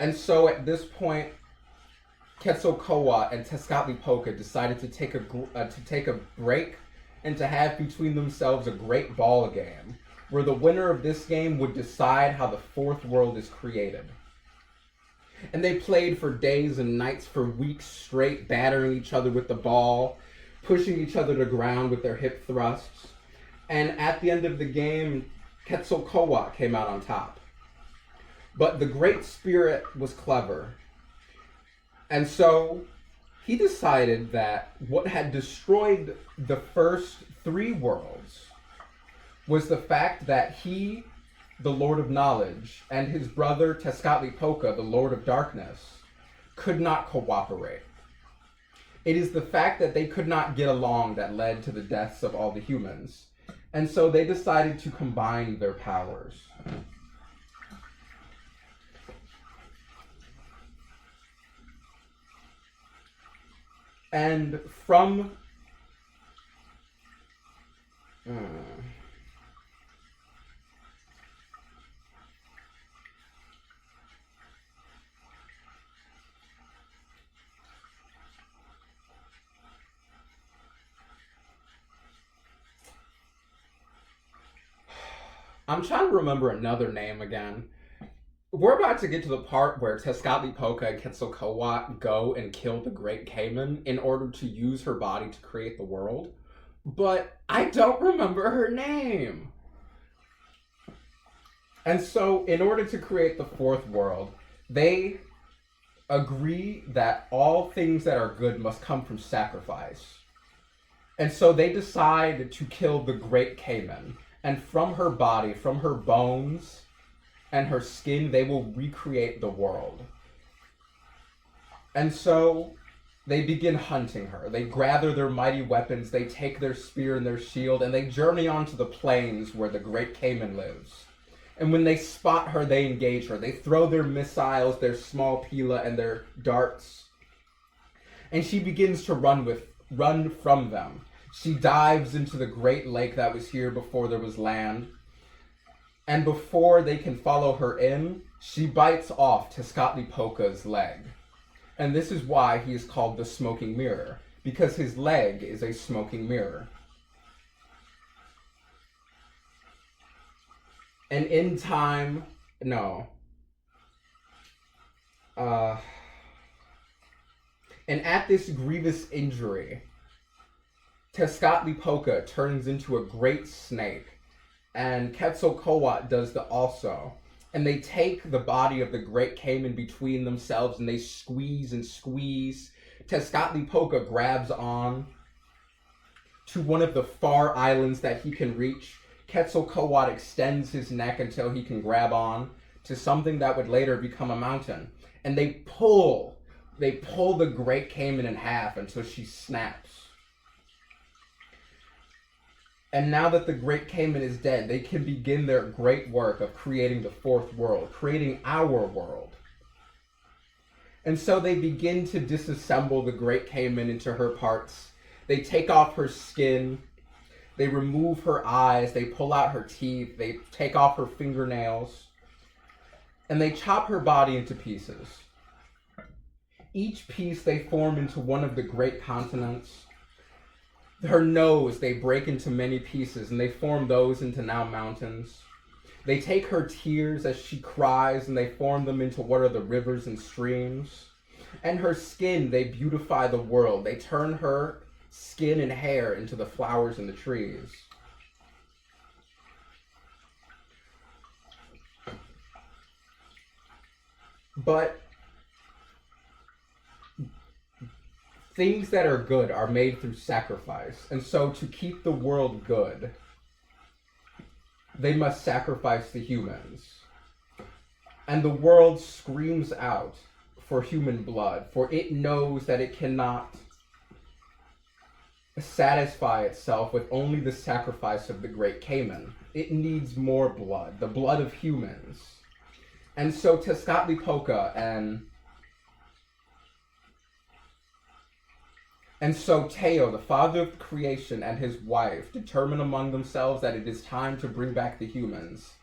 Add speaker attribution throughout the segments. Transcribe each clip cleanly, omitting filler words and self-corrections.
Speaker 1: And so at this point, Quetzalcoatl and Tezcatlipoca decided to take a break and to have between themselves a great ball game, where the winner of this game would decide how the fourth world is created. And they played for days and nights, for weeks straight, battering each other with the ball, pushing each other to ground with their hip thrusts. And at the end of the game, Quetzalcoatl came out on top. But the Great Spirit was clever. And so he decided that what had destroyed the first three worlds was the fact that he, the Lord of Knowledge, and his brother Tezcatlipoca, the Lord of Darkness, could not cooperate. It is the fact that they could not get along that led to the deaths of all the humans. And so they decided to combine their powers. And from I'm trying to remember another name again. We're about to get to the part where Tezcatlipoca and Quetzalcoatl go and kill the Great Cayman in order to use her body to create the world. But I don't remember her name. And so, in order to create the fourth world, they agree that all things that are good must come from sacrifice. And so they decide to kill the Great Cayman. And from her body, from her bones and her skin, they will recreate the world. And so they begin hunting her. They gather their mighty weapons, they take their spear and their shield, and they journey onto the plains where the Great Cayman lives. And when they spot her, they engage her. They throw their missiles, their small pila, and their darts. And she begins to run from them. She dives into the great lake that was here before there was land. And before they can follow her in, she bites off Tezcatlipoca's leg. And this is why he is called the Smoking Mirror, because his leg is a smoking mirror. And in time, and at this grievous injury, Tezcatlipoca turns into a great snake, and Quetzalcoatl does the also. And they take the body of the Great Cayman between themselves, and they squeeze and squeeze. Tezcatlipoca grabs on to one of the far islands that he can reach. Quetzalcoatl extends his neck until he can grab on to something that would later become a mountain. And they pull the Great Cayman in half until she snaps. And now that the Great Cayman is dead, they can begin their great work of creating the fourth world, creating our world. And so they begin to disassemble the Great Cayman into her parts. They take off her skin, they remove her eyes, they pull out her teeth, they take off her fingernails, and they chop her body into pieces. Each piece they form into one of the great continents. Her nose they break into many pieces, and they form those into now mountains. They take her tears as she cries, and they form them into what are the rivers and streams. And her skin, they beautify the world. They turn her skin and hair into the flowers and the trees. But things that are good are made through sacrifice. And so to keep the world good, they must sacrifice the humans. And the world screams out for human blood, for it knows that it cannot satisfy itself with only the sacrifice of the Great Cayman. It needs more blood, the blood of humans. And so Tezcatlipoca and so Teo, the father of creation, and his wife determine among themselves that it is time to bring back the humans.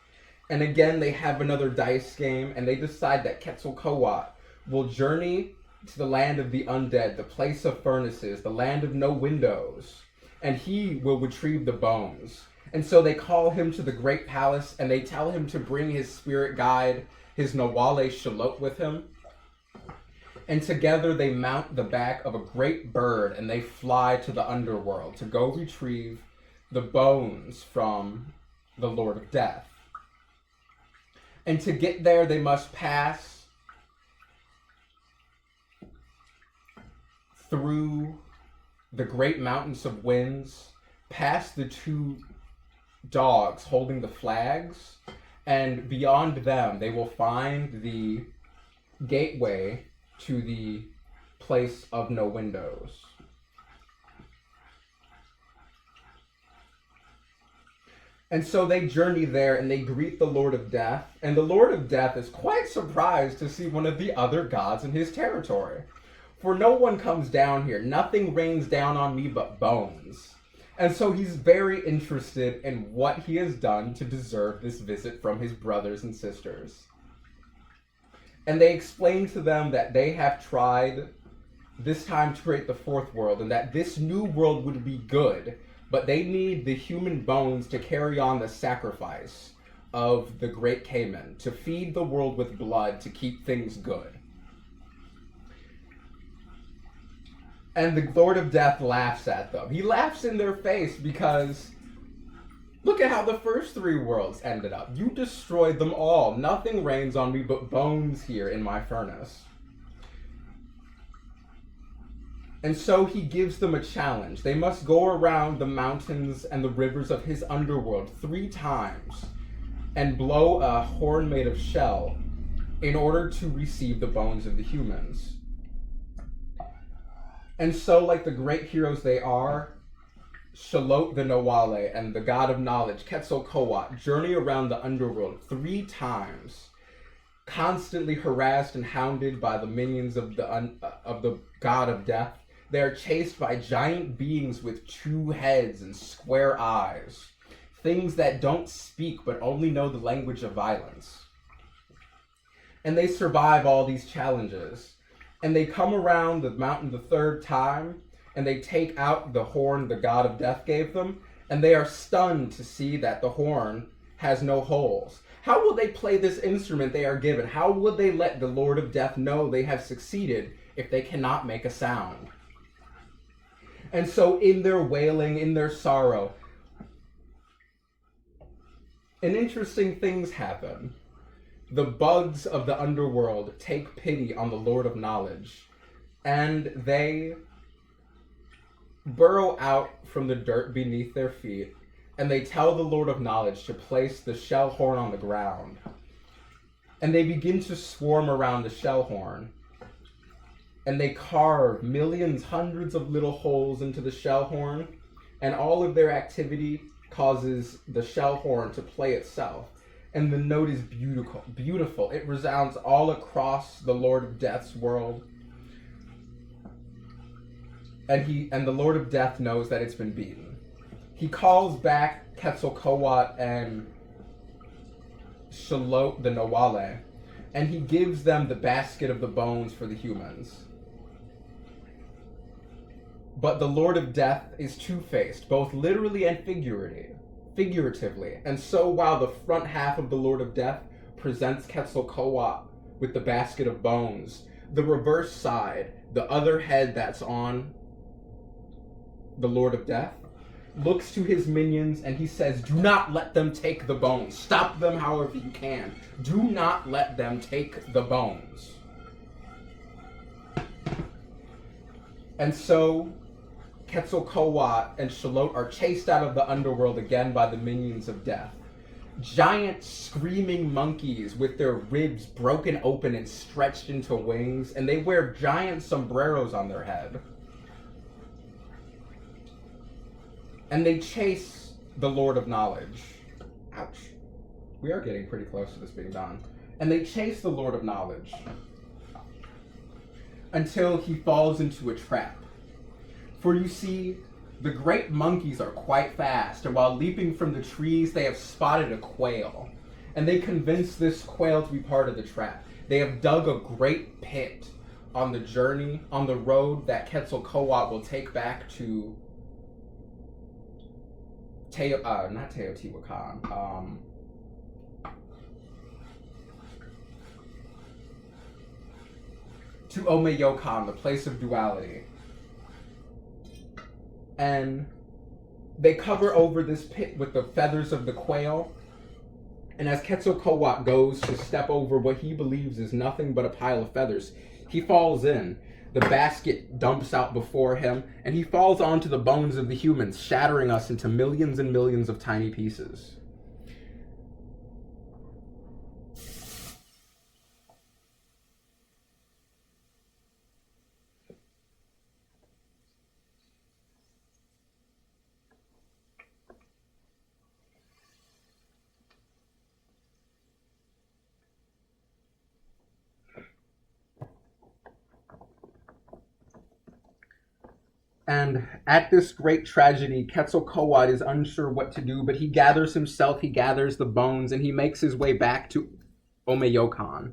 Speaker 1: And again, they have another dice game, and they decide that Quetzalcoatl will journey to the land of the undead, the place of furnaces, the land of no windows, and he will retrieve the bones. And so they call him to the great palace, and they tell him to bring his spirit guide, his Nawale Shalot, with him. And together they mount the back of a great bird, and they fly to the underworld to go retrieve the bones from the Lord of Death. And to get there, they must pass through the great mountains of winds, past the two dogs holding the flags, and beyond them, they will find the gateway to the place of no windows. And so they journey there and they greet the Lord of Death. And the Lord of Death is quite surprised to see one of the other gods in his territory. For no one comes down here. Nothing rains down on me but bones. And so he's very interested in what he has done to deserve this visit from his brothers and sisters. And they explain to them that they have tried this time to create the fourth world and that this new world would be good, but they need the human bones to carry on the sacrifice of the great Cayman, to feed the world with blood to keep things good. And the Lord of Death laughs at them. He laughs in their face because look at how the first three worlds ended up. You destroyed them all. Nothing rains on me but bones here in my furnace. And so he gives them a challenge. They must go around the mountains and the rivers of his underworld 3 times and blow a horn made of shell in order to receive the bones of the humans. And so, like the great heroes they are, Shalot the Nawale and the god of knowledge, Quetzalcoatl, journey around the underworld 3 times, constantly harassed and hounded by the minions of the god of death. They are chased by giant beings with 2 heads and square eyes, things that don't speak but only know the language of violence. And they survive all these challenges. And they come around the mountain the 3rd time, and they take out the horn the god of death gave them, and they are stunned to see that the horn has no holes. How will they play this instrument they are given? How will they let the Lord of Death know they have succeeded if they cannot make a sound? And so in their wailing, in their sorrow, and interesting things happen. The bugs of the underworld take pity on the Lord of Knowledge, and they burrow out from the dirt beneath their feet, and they tell the Lord of Knowledge to place the shell horn on the ground. And they begin to swarm around the shell horn, and they carve millions, hundreds of little holes into the shell horn, and all of their activity causes the shell horn to play itself. And the note is beautiful, beautiful. It resounds all across the Lord of Death's world. And the Lord of Death knows that it's been beaten. He calls back Quetzalcoatl and Shalot the Nawale, and he gives them the basket of the bones for the humans. But the Lord of Death is two-faced, both literally and figuratively. And so while the front half of the Lord of Death presents Quetzalcoatl with the basket of bones, the reverse side, the other head that's on the Lord of Death, looks to his minions and he says, "Do not let them take the bones. Stop them however you can. Do not let them take the bones." And so Quetzalcoatl and Shalot are chased out of the underworld again by the minions of death. Giant screaming monkeys with their ribs broken open and stretched into wings, and they wear giant sombreros on their head. And they chase the Lord of Knowledge. Ouch. We are getting pretty close to this being done. And they chase the Lord of Knowledge until he falls into a trap. For you see, the great monkeys are quite fast, and while leaping from the trees, they have spotted a quail. and they convince this quail to be part of the trap. They have dug a great pit on the journey, on the road that Quetzalcoatl will take back to not Teotihuacan, to Omeyocan, the place of duality. And they cover over this pit with the feathers of the quail. And as Quetzalcoatl goes to step over what he believes is nothing but a pile of feathers, he falls in. The basket dumps out before him, and he falls onto the bones of the humans, shattering us into millions and millions of tiny pieces. And at this great tragedy, Quetzalcoatl is unsure what to do, but he gathers himself, he gathers the bones, and he makes his way back to Omeyocan.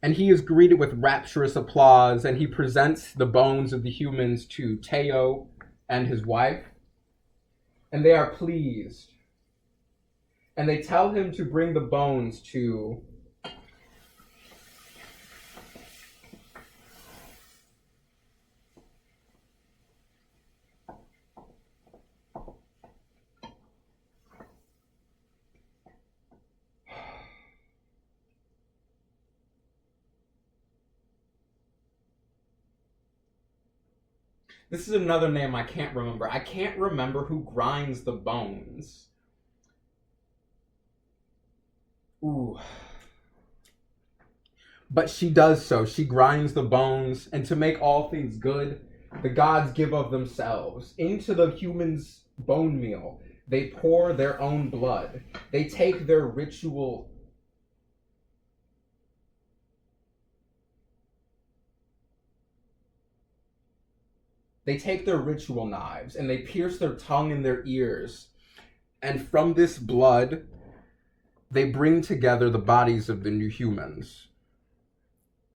Speaker 1: And he is greeted with rapturous applause, and he presents the bones of the humans to Teo and his wife. And they are pleased. And they tell him to bring the bones to This is another name I can't remember. I can't remember who grinds the bones. Ooh. But she does so. She grinds the bones, and to make all things good, the gods give of themselves. Into the humans' bone meal, they pour their own blood. They take their ritual knives, and they pierce their tongue and their ears. And from this blood, they bring together the bodies of the new humans.